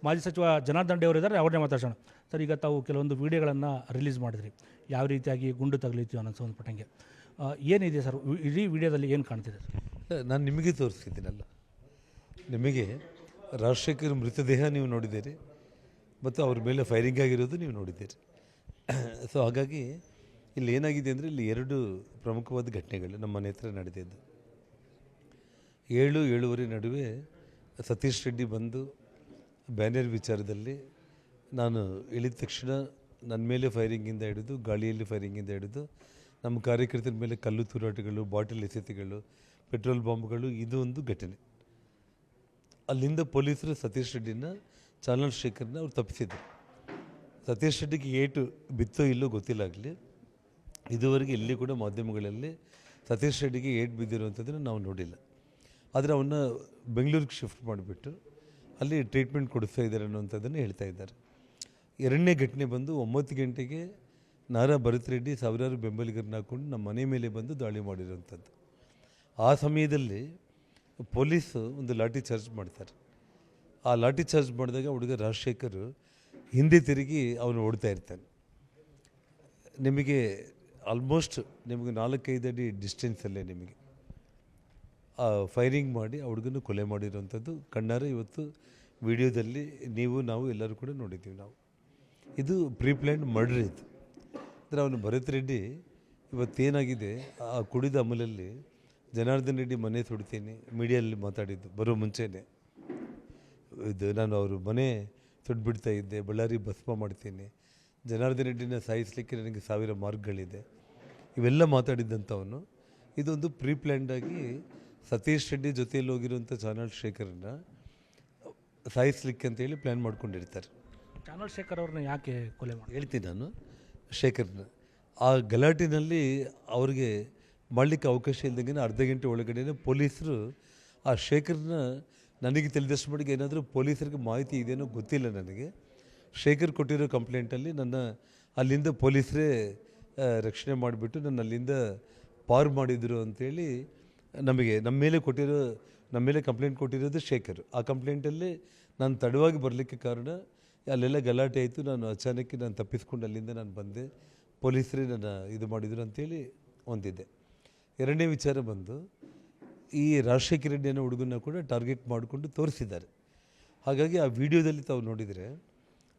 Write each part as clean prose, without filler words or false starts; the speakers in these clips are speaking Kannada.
ಮಾಜಿ ಸಚಿವ ಜನಾರ್ದನ್ ರೆಡ್ಡಿ ಅವರು ಇದ್ದಾರೆ, ಅವ್ರನ್ನೇ ಮಾತಾಡ್ಸೋಣ. ಸರ್, ಈಗ ತಾವು ಕೆಲವೊಂದು ವಿಡಿಯೋಗಳನ್ನು ರಿಲೀಸ್ ಮಾಡಿದ್ರಿ, ಯಾವ ರೀತಿಯಾಗಿ ಗುಂಡು ತಗಲಿತ್ತು ಅನ್ನೋ ಸಂಬಂಧಪಟ್ಟಂಗೆ. ಏನಿದೆ ಸರ್ ಇಡೀ ವಿಡಿಯೋದಲ್ಲಿ ಏನು ಕಾಣ್ತಿದೆ ಸರ್? ನಾನು ನಿಮಗೆ ತೋರಿಸ್ತಿದ್ದೀನಲ್ಲ, ನಿಮಗೆ ರಾಜಶೇಖರ್ ಮೃತದೇಹ ನೀವು ನೋಡಿದ್ದೀರಿ ಮತ್ತು ಅವ್ರ ಮೇಲೆ ಫೈರಿಂಗ್ ಆಗಿರೋದು ನೀವು ನೋಡಿದ್ದೀರಿ. ಸೊ ಹಾಗಾಗಿ ಇಲ್ಲಿ ಏನಾಗಿದೆ ಅಂದರೆ, ಇಲ್ಲಿ ಎರಡು ಪ್ರಮುಖವಾದ ಘಟನೆಗಳು ನಮ್ಮ ಮನೆ ಹತ್ರ ನಡೆದಿದ್ದು. 7-7:30 ನಡುವೆ ಸತೀಶ್ ರೆಡ್ಡಿ ಬಂದು ಬ್ಯಾನರ್ ವಿಚಾರದಲ್ಲಿ ನಾನು ಇಳಿದ ತಕ್ಷಣ ನನ್ನ ಮೇಲೆ ಫೈರಿಂಗಿಂದ ಹಿಡಿದು, ಗಾಳಿಯಲ್ಲಿ ಫೈರಿಂಗಿಂದ ಹಿಡಿದು, ನಮ್ಮ ಕಾರ್ಯಕರ್ತರ ಮೇಲೆ ಕಲ್ಲು ತೂರಾಟಗಳು, ಬಾಟಲ್ ಎಸೆತಗಳು, ಪೆಟ್ರೋಲ್ ಬಾಂಬ್ಗಳು, ಇದು ಒಂದು ಘಟನೆ. ಅಲ್ಲಿಂದ ಪೊಲೀಸರು ಸತೀಶ್ ರೆಡ್ಡಿನ, ಚಂದ್ರಶೇಖರ್ನ ಅವ್ರು ತಪ್ಪಿಸಿದ್ರು. ಸತೀಶ್ ರೆಡ್ಡಿಗೆ ಏಟು ಬಿತ್ತೋ ಇಲ್ಲೋ ಗೊತ್ತಿಲ್ಲಾಗಲಿ, ಇದುವರೆಗೆ ಇಲ್ಲಿ ಕೂಡ ಮಾಧ್ಯಮಗಳಲ್ಲಿ ಸತೀಶ್ ರೆಡ್ಡಿಗೆ ಏಟು ಬಿದ್ದಿರುವಂಥದ್ದನ್ನು ನಾವು ನೋಡಿಲ್ಲ. ಆದರೆ ಅವನ್ನ ಬೆಂಗಳೂರಿಗೆ ಶಿಫ್ಟ್ ಮಾಡಿಬಿಟ್ಟು ಅಲ್ಲಿ ಟ್ರೀಟ್ಮೆಂಟ್ ಕೊಡಿಸ್ತಾ ಇದ್ದಾರೆ ಅನ್ನುವಂಥದ್ದನ್ನು ಹೇಳ್ತಾ ಇದ್ದಾರೆ. ಎರಡನೇ ಘಟನೆ ಬಂದು 9 ಗಂಟೆಗೆ ನಾರಾ ಭರತ್ ರೆಡ್ಡಿ ಸಾವಿರಾರು ಬೆಂಬಲಿಗರನ್ನ ಹಾಕ್ಕೊಂಡು ನಮ್ಮ ಮನೆ ಮೇಲೆ ಬಂದು ದಾಳಿ ಮಾಡಿರುವಂಥದ್ದು. ಆ ಸಮಯದಲ್ಲಿ ಪೊಲೀಸು ಒಂದು ಲಾಠಿ ಚಾರ್ಜ್ ಮಾಡ್ತಾರೆ. ಆ ಲಾಠಿ ಚಾರ್ಜ್ ಮಾಡಿದಾಗ ಹುಡುಗ ರಾಜಶೇಖರ್ ಹಿಂದೆ ತಿರುಗಿ ಅವನು ಓಡ್ತಾ ಇರ್ತಾನೆ. ನಿಮಗೆ ಆಲ್ಮೋಸ್ಟ್ ನಿಮಗೆ 4-5 ಅಡಿ ಡಿಸ್ಟೆನ್ಸಲ್ಲೇ ನಿಮಗೆ ಆ ಫೈರಿಂಗ್ ಮಾಡಿ ಆ ಹುಡುಗನ ಕೊಲೆ ಮಾಡಿರುವಂಥದ್ದು ಕಣ್ಣಾರೆ ಇವತ್ತು ವಿಡಿಯೋದಲ್ಲಿ ನಾವು ಎಲ್ಲರೂ ಕೂಡ ನೋಡಿದ್ದೀವಿ. ನಾವು ಇದು ಪ್ರೀಪ್ಲ್ಯಾನ್ಡ್ ಮರ್ಡರ್ ಇದು. ಅಂದರೆ ಅವನು ಭರತ್ ರೆಡ್ಡಿ ಇವತ್ತೇನಾಗಿದೆ, ಆ ಕುಡಿದ ಅಮಲಲ್ಲಿ ಜನಾರ್ದನ್ ರೆಡ್ಡಿ ಮನೆ ಸುಡ್ತೀನಿ ಮೀಡಿಯಲ್ಲಿ ಮಾತಾಡಿದ್ದು ಬರೋ ಮುಂಚೆನೇ, ಇದು ನಾನು ಅವರು ಮನೆ ಸುಟ್ಬಿಡ್ತಾ ಇದ್ದೆ, ಬಳ್ಳಾರಿ ಭಸ್ಮ ಮಾಡ್ತೀನಿ, ಜನಾರ್ದನ್ ರೆಡ್ಡಿನ ಸಾಯಿಸಲಿಕ್ಕೆ ನನಗೆ 1000 ಮಾರ್ಗಗಳಿದೆ, ಇವೆಲ್ಲ ಮಾತಾಡಿದ್ದಂಥವನು. ಇದೊಂದು ಪ್ರೀಪ್ಲ್ಯಾಂಡಾಗಿ ಸತೀಶ್ ರೆಡ್ಡಿ ಜೊತೆಯಲ್ಲಿ ಹೋಗಿರುವಂಥ ಚಂದ್ರಶೇಖರನ್ನ ಸಾಯಿಸಲಿಕ್ಕೆ ಅಂತೇಳಿ ಪ್ಲ್ಯಾನ್ ಮಾಡ್ಕೊಂಡಿರ್ತಾರೆ. ಚಂದ್ರಶೇಖರ್ ಅವ್ರನ್ನ ಯಾಕೆ ಕೊಲೆ ಮಾಡಿ ಹೇಳ್ತೀನಿ ನಾನು. ಶೇಖರ್ನ ಆ ಗಲಾಟಿನಲ್ಲಿ ಅವ್ರಿಗೆ ಮಾಡಲಿಕ್ಕೆ ಅವಕಾಶ ಇಲ್ದಂಗೆ ಅರ್ಧ ಗಂಟೆ ಒಳಗಡೆ ಪೊಲೀಸರು ಆ ಶೇಖರ್ನ, ನನಗೆ ತಿಳಿದಷ್ಟು ಮಟ್ಟಿಗೆ ಏನಾದರೂ ಪೊಲೀಸರಿಗೆ ಮಾಹಿತಿ ಇದೆಯೋ ಗೊತ್ತಿಲ್ಲ ನನಗೆ, ಶೇಖರ್ ಕೊಟ್ಟಿರೋ ಕಂಪ್ಲೇಂಟಲ್ಲಿ ನನ್ನ ಅಲ್ಲಿಂದ ಪೊಲೀಸರೇ ರಕ್ಷಣೆ ಮಾಡಿಬಿಟ್ಟು ನನ್ನ ಅಲ್ಲಿಂದ ಪಾರು ಮಾಡಿದರು ಅಂಥೇಳಿ ನಮ್ಮ ಮೇಲೆ ಕಂಪ್ಲೇಂಟ್ ಕೊಟ್ಟಿರೋದು ಶೇಖರ್. ಆ ಕಂಪ್ಲೇಂಟಲ್ಲಿ ನಾನು ತಡವಾಗಿ ಬರಲಿಕ್ಕೆ ಕಾರಣ ಅಲ್ಲೆಲ್ಲ ಗಲಾಟೆ ಆಯಿತು, ನಾನು ಅಚಾನಕ್ಕೆ ನಾನು ತಪ್ಪಿಸ್ಕೊಂಡು ಅಲ್ಲಿಂದ ನಾನು ಬಂದೆ, ಪೊಲೀಸರೇ ನನ್ನ ಇದು ಮಾಡಿದರು ಅಂಥೇಳಿ ಒಂದಿದೆ. ಎರಡನೇ ವಿಚಾರ ಬಂದು ಈ ರಾಜಶೇಖರ್ ರೆಡ್ಡಿ ಅನ್ನೋ ಹುಡುಗನ ಕೂಡ ಟಾರ್ಗೆಟ್ ಮಾಡಿಕೊಂಡು ತೋರಿಸಿದ್ದಾರೆ. ಹಾಗಾಗಿ ಆ ವಿಡಿಯೋದಲ್ಲಿ ತಾವು ನೋಡಿದರೆ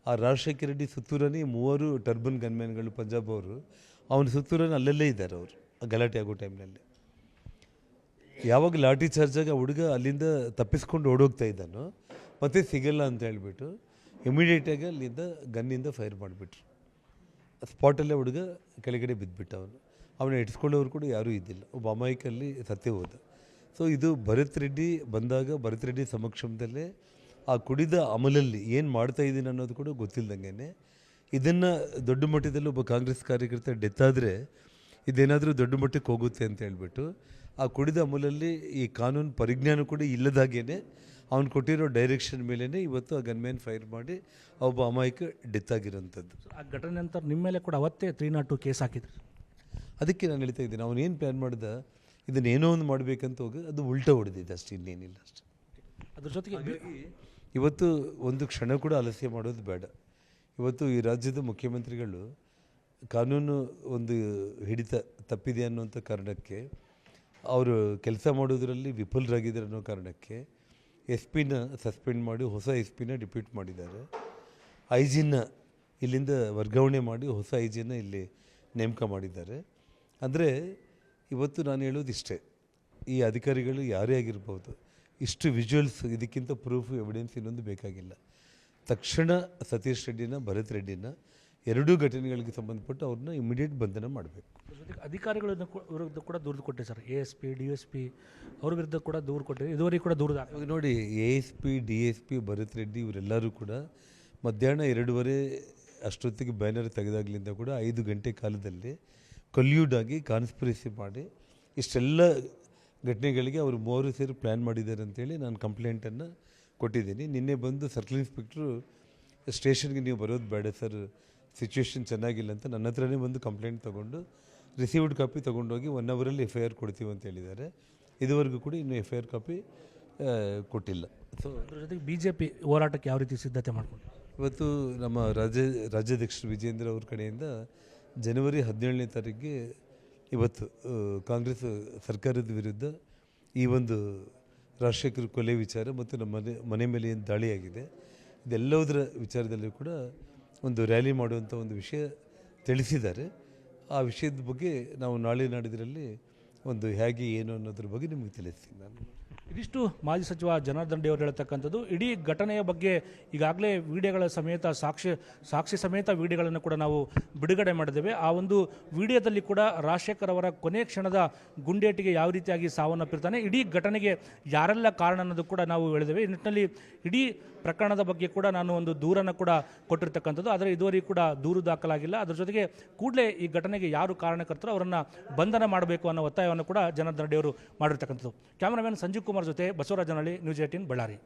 ಆ ರಾಜಶೇಖರ್ ರೆಡ್ಡಿ ಸುತ್ತೂರನೇ 3 ಟರ್ಬನ್ ಗನ್ಮ್ಯಾನ್ಗಳು ಪಂಜಾಬ್ ಅವರು ಅವನ ಸುತ್ತೂರನೇ ಅಲ್ಲಲ್ಲೇ ಇದ್ದಾರೆ ಅವರು ಆ ಗಲಾಟೆ ಆಗೋ ಟೈಮ್ನಲ್ಲಿ. ಯಾವಾಗ ಲಾಠಿ ಚಾರ್ಜಾಗಿ ಆ ಹುಡುಗ ಅಲ್ಲಿಂದ ತಪ್ಪಿಸ್ಕೊಂಡು ಓಡೋಗ್ತಾ ಇದ್ದಾನೋ ಮತ್ತೆ ಸಿಗಲ್ಲ ಅಂತ ಹೇಳ್ಬಿಟ್ಟು ಇಮಿಡಿಯೇಟಾಗಿ ಅಲ್ಲಿಂದ ಗನ್ನಿಂದ ಫೈರ್ ಮಾಡಿಬಿಟ್ರು. ಸ್ಪಾಟಲ್ಲೇ ಹುಡುಗ ಕೆಳಗಡೆ ಬಿದ್ದುಬಿಟ್ಟ. ಅವನ ಇಟ್ಸ್ಕೊಳ್ಳೋರು ಕೂಡ ಯಾರೂ ಇದ್ದಿಲ್ಲ, ಒಬ್ಬ ಅಮಾಯಕಲ್ಲಿ ಸತ್ತೇ ಹೋದ. ಸೊ ಇದು ಭರತ್ ರೆಡ್ಡಿ ಬಂದಾಗ ಭರತ್ ರೆಡ್ಡಿ ಸಮಕ್ಷಮದಲ್ಲೇ ಆ ಕುಡಿದ ಅಮಲಲ್ಲಿ ಏನು ಮಾಡ್ತಾ ಇದ್ದೀನಿ ಅನ್ನೋದು ಕೂಡ ಗೊತ್ತಿಲ್ಲದಂಗೆ ಇದನ್ನು ದೊಡ್ಡ ಮಟ್ಟದಲ್ಲಿ ಒಬ್ಬ ಕಾಂಗ್ರೆಸ್ ಕಾರ್ಯಕರ್ತ ಡೆತ್ ಆದರೆ ಇದೇನಾದರೂ ದೊಡ್ಡ ಮಟ್ಟಕ್ಕೆ ಹೋಗುತ್ತೆ ಅಂತ ಹೇಳ್ಬಿಟ್ಟು ಆ ಕುಡಿದ ಅಮಲಲ್ಲಿ ಈ ಕಾನೂನು ಪರಿಜ್ಞಾನ ಕೂಡ ಇಲ್ಲದಾಗೇ ಅವ್ನು ಕೊಟ್ಟಿರೋ ಡೈರೆಕ್ಷನ್ ಮೇಲೇ ಇವತ್ತು ಆ ಗನ್ಮ್ಯಾನ್ ಫೈರ್ ಮಾಡಿ ಒಬ್ಬ ಅಮಾಯಕ ಡೆತ್ ಆಗಿರೋಂಥದ್ದು. ಆ ಘಟನೆ ನಂತರ ನಿಮ್ಮ ಮೇಲೆ ಕೂಡ ಅವತ್ತೇ 302 ಕೇಸ್ ಹಾಕಿದ್ರು. ಅದಕ್ಕೆ ನಾನು ಹೇಳ್ತಾ ಇದ್ದೀನಿ, ಅವನೇನು ಪ್ಲ್ಯಾನ್ ಮಾಡ್ದ ಇದನ್ನೇನೋ ಒಂದು ಮಾಡಬೇಕಂತ ಹೋಗಿ ಅದು ಉಲ್ಟಾ ಹೊಡೆದಿದ್ದೆ ಅಷ್ಟೇ, ಇನ್ನೇನಿಲ್ಲ ಅಷ್ಟೆ. ಅದ್ರ ಜೊತೆಗೆ ಇವತ್ತು ಒಂದು ಕ್ಷಣ ಕೂಡ ಆಲಸ್ಯ ಮಾಡೋದು ಬೇಡ. ಇವತ್ತು ಈ ರಾಜ್ಯದ ಮುಖ್ಯಮಂತ್ರಿಗಳು ಕಾನೂನು ಒಂದು ಹಿಡಿತ ತಪ್ಪಿದೆ ಅನ್ನೋಂಥ ಕಾರಣಕ್ಕೆ, ಅವರು ಕೆಲಸ ಮಾಡೋದರಲ್ಲಿ ವಿಫಲರಾಗಿದ್ದಾರೆ ಅನ್ನೋ ಕಾರಣಕ್ಕೆ SP-ನ ಸಸ್ಪೆಂಡ್ ಮಾಡಿ ಹೊಸ SP-ನ ಡಿಪ್ಯೂಟ್ ಮಾಡಿದ್ದಾರೆ. IG-ನ ಇಲ್ಲಿಂದ ವರ್ಗಾವಣೆ ಮಾಡಿ ಹೊಸ IG-ನ ಇಲ್ಲಿ ನೇಮಕ ಮಾಡಿದ್ದಾರೆ. ಅಂದರೆ ಇವತ್ತು ನಾನು ಹೇಳೋದು ಇಷ್ಟೇ, ಈ ಅಧಿಕಾರಿಗಳು ಯಾರೇ ಆಗಿರ್ಬೋದು, ಇಷ್ಟು ವಿಜುವಲ್ಸ್, ಇದಕ್ಕಿಂತ ಪ್ರೂಫ್ ಎವಿಡೆನ್ಸ್ ಇನ್ನೊಂದು ಬೇಕಾಗಿಲ್ಲ. ತಕ್ಷಣ ಸತೀಶ್ ರೆಡ್ಡಿನ, ಭರತ್ ರೆಡ್ಡಿನ ಎರಡೂ ಘಟನೆಗಳಿಗೆ ಸಂಬಂಧಪಟ್ಟು ಅವ್ರನ್ನ ಇಮಿಡಿಯೇಟ್ ಬಂಧನ ಮಾಡಬೇಕು. ಅಧಿಕಾರಿಗಳ ವಿರುದ್ಧ ಕೂಡ ದೂರು ಕೊಟ್ಟೆ ಸರ್, ASP DSP ಅವ್ರ ವಿರುದ್ಧ ಕೂಡ ದೂರು ಕೊಟ್ಟೆ, ಇದುವರೆಗೆ ಕೂಡ ದೂರ ನೋಡಿ. ASP DSP ಭರತ್ ರೆಡ್ಡಿ ಇವರೆಲ್ಲರೂ ಕೂಡ ಮಧ್ಯಾಹ್ನ 2:30 ಅಷ್ಟೊತ್ತಿಗೆ ಬ್ಯಾನರ್ ತೆಗೆದಾಗಲಿಂದ ಕೂಡ 5 ಗಂಟೆ ಕಾಲದಲ್ಲಿ ಕಲ್ಯೂಡ್ ಆಗಿ ಕಾನ್ಸ್ಪಿರಸಿ ಮಾಡಿ ಇಷ್ಟೆಲ್ಲ ಘಟನೆಗಳಿಗೆ ಅವರು 3 ಸೇರಿ ಪ್ಲ್ಯಾನ್ ಮಾಡಿದ್ದಾರೆ ಅಂತೇಳಿ ನಾನು ಕಂಪ್ಲೇಂಟನ್ನು ಕೊಟ್ಟಿದ್ದೀನಿ. ನಿನ್ನೆ ಬಂದು ಸರ್ಕಲ್ ಇನ್ಸ್ಪೆಕ್ಟ್ರು ಸ್ಟೇಷನ್ಗೆ ನೀವು ಬರೋದು ಬೇಡ ಸರ್, ಸಿಚುವೇಶನ್ ಚೆನ್ನಾಗಿಲ್ಲ ಅಂತ ನನ್ನ ಹತ್ರನೇ ಬಂದು ಕಂಪ್ಲೇಂಟ್ ತೊಗೊಂಡು ರಿಸೀವ್ಡ್ ಕಾಪಿ ತೊಗೊಂಡೋಗಿ 1 ಅವರಲ್ಲಿ FIR ಕೊಡ್ತೀವಿ ಅಂತ ಹೇಳಿದ್ದಾರೆ. ಇದುವರೆಗೂ ಕೂಡ ಇನ್ನೂ FIR ಕಾಪಿ ಕೊಟ್ಟಿಲ್ಲ. ಸೊ ಅದ್ರ ಜೊತೆಗೆ BJP ಹೋರಾಟಕ್ಕೆ ಯಾವ ರೀತಿ ಸಿದ್ಧತೆ ಮಾಡ್ಕೊಂಡು? ಇವತ್ತು ನಮ್ಮ ರಾಜ್ಯಾಧ್ಯಕ್ಷರು ವಿಜೇಂದ್ರ ಅವ್ರ ಕಡೆಯಿಂದ ಜನವರಿ 17ನೇ ತಾರೀಕಿಗೆ ಇವತ್ತು ಕಾಂಗ್ರೆಸ್ ಸರ್ಕಾರದ ವಿರುದ್ಧ ಈ ಒಂದು ರಾಜಶೇಖರ್ ಕೊಲೆ ವಿಚಾರ ಮತ್ತು ನಮ್ಮ ಮನೆ ಮೇಲೆ ಏನು ದಾಳಿಯಾಗಿದೆ ಇದೆಲ್ಲದರ ವಿಚಾರದಲ್ಲೂ ಕೂಡ ಒಂದು ರ್ಯಾಲಿ ಮಾಡುವಂಥ ಒಂದು ವಿಷಯ ತಿಳಿಸಿದ್ದಾರೆ. ಆ ವಿಷಯದ ಬಗ್ಗೆ ನಾವು ನಾಳೆ ನಾಡಿದ್ರಲ್ಲಿ ಒಂದು ಹೇಗೆ ಏನು ಅನ್ನೋದ್ರ ಬಗ್ಗೆ ನಿಮಗೆ ತಿಳಿಸ್ತೀನಿ ನಾನು. ಇದಿಷ್ಟು ಮಾಜಿ ಸಚಿವ ಜನಾರ್ದನ್ ರೆಡ್ಡಿ ಅವರು ಹೇಳ್ತಕ್ಕಂಥದ್ದು. ಇಡೀ ಘಟನೆಯ ಬಗ್ಗೆ ಈಗಾಗಲೇ ವಿಡಿಯೋಗಳ ಸಮೇತ ಸಾಕ್ಷಿ ಸಮೇತ ವಿಡಿಯೋಗಳನ್ನು ಕೂಡ ನಾವು ಬಿಡುಗಡೆ ಮಾಡಿದ್ದೇವೆ. ಆ ಒಂದು ವಿಡಿಯೋದಲ್ಲಿ ಕೂಡ ರಾಜಶೇಖರ್ ಅವರ ಕೊನೆ ಕ್ಷಣದ ಗುಂಡೇಟಿಗೆ ಯಾವ ರೀತಿಯಾಗಿ ಸಾವನ್ನಪ್ಪಿರ್ತಾನೆ, ಇಡೀ ಘಟನೆಗೆ ಯಾರೆಲ್ಲ ಕಾರಣ ಅನ್ನೋದು ಕೂಡ ನಾವು ಹೇಳಿದ್ದೇವೆ. ಈ ನಿಟ್ಟಿನಲ್ಲಿ ಇಡೀ ಪ್ರಕರಣದ ಬಗ್ಗೆ ಕೂಡ ನಾನು ಒಂದು ದೂರನ್ನು ಕೂಡ ಕೊಟ್ಟಿರ್ತಕ್ಕಂಥದ್ದು. ಆದರೆ ಇದುವರೆಗೂ ಕೂಡ ದೂರು ದಾಖಲಾಗಿಲ್ಲ. ಅದರ ಜೊತೆಗೆ ಕೂಡಲೇ ಈ ಘಟನೆಗೆ ಯಾರು ಕಾರಣಕರ್ತರೋ ಅವರನ್ನು ಬಂಧನ ಮಾಡಬೇಕು ಅನ್ನೋ ಒತ್ತಾಯವನ್ನು ಕೂಡ ಜನಾರ್ದನ್ ರೆಡ್ಡಿ ಅವರು ಮಾಡಿರ್ತಕ್ಕಂಥದ್ದು. ಕ್ಯಾಮರಾಮನ್ ಸಂಜೀವ್ ಕುಮಾರ್ ಜೊತೆ ಬಸವರಾಜನಹಳ್ಳಿ, ನ್ಯೂಸ್ 18 ಬಳ್ಳಾರಿ.